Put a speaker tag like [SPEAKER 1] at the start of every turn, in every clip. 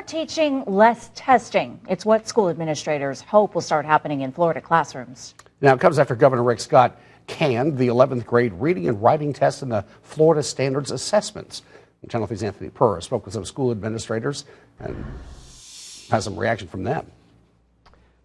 [SPEAKER 1] More teaching, less testing. It's what school administrators hope will start happening in Florida classrooms.
[SPEAKER 2] Now, it comes after Governor Rick Scott canned the 11th grade reading and writing test in the Florida Standards Assessments. Channel 3's Anthony Purr spoke with some school administrators and has some reaction from them.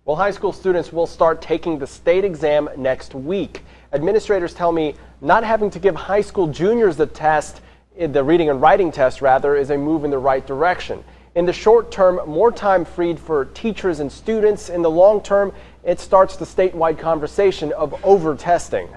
[SPEAKER 3] Well, high school students will start taking the state exam next week. Administrators tell me not having to give high school juniors the test, the reading and writing test rather, is a move in the right direction. In the short term, more time freed for teachers and students. In the long term, it starts the statewide conversation of over-testing.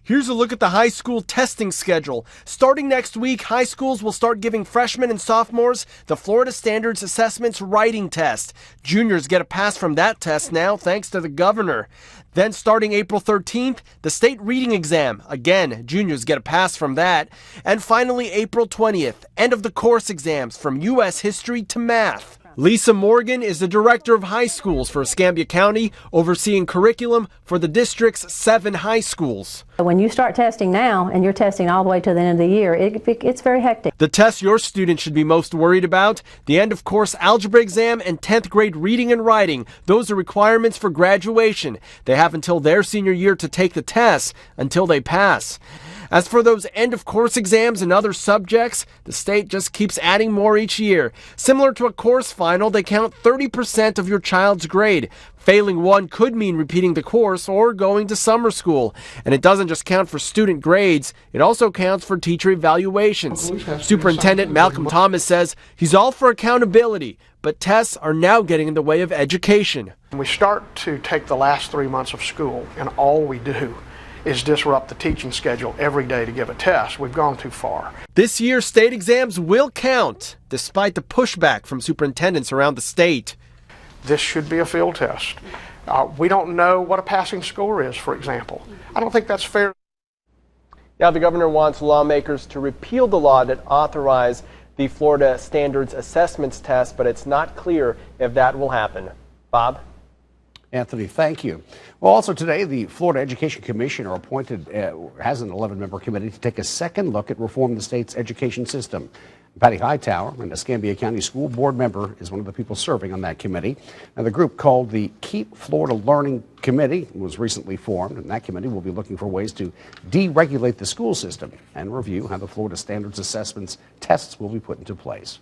[SPEAKER 4] Here's a look at the high school testing schedule. Starting next week, high schools will start giving freshmen and sophomores the Florida Standards Assessments writing test. Juniors get a pass from that test now, thanks to the governor. Then starting April 13th, the state reading exam. Again, juniors get a pass from that. And finally, April 20th, end of the course exams from U.S. history to math. Lisa Morgan is the director of high schools for Escambia County, overseeing curriculum for the district's 7 high schools.
[SPEAKER 5] When you start testing now and you're testing all the way to the end of the year, it's very hectic.
[SPEAKER 4] The tests your student should be most worried about: the end of course algebra exam and 10th grade reading and writing. Those are requirements for graduation. They have until their senior year to take the tests until they pass. As for those end-of-course exams and other subjects, the state just keeps adding more each year. Similar to a course final, they count 30% of your child's grade. Failing one could mean repeating the course or going to summer school. And it doesn't just count for student grades, it also counts for teacher evaluations. Superintendent Malcolm Thomas says he's all for accountability, but tests are now getting in the way of education.
[SPEAKER 6] We start to take the last 3 months of school, and all we do is disrupt the teaching schedule every day to give a test. We've gone too far.
[SPEAKER 4] This year, state exams will count, despite the pushback from superintendents around the state.
[SPEAKER 6] This should be a field test. We don't know what a passing score is, for example. I don't think that's fair.
[SPEAKER 3] Now, the governor wants lawmakers to repeal the law that authorized the Florida Standards Assessments test, but it's not clear if that will happen. Bob?
[SPEAKER 2] Anthony, thank you. Well, also today, the Florida Education Commissioner appointed has an 11-member committee to take a second look at reforming the state's education system. Patty Hightower, an Escambia County School Board member, is one of the people serving on that committee. Now, the group called the Keep Florida Learning Committee was recently formed, and that committee will be looking for ways to deregulate the school system and review how the Florida Standards Assessments tests will be put into place.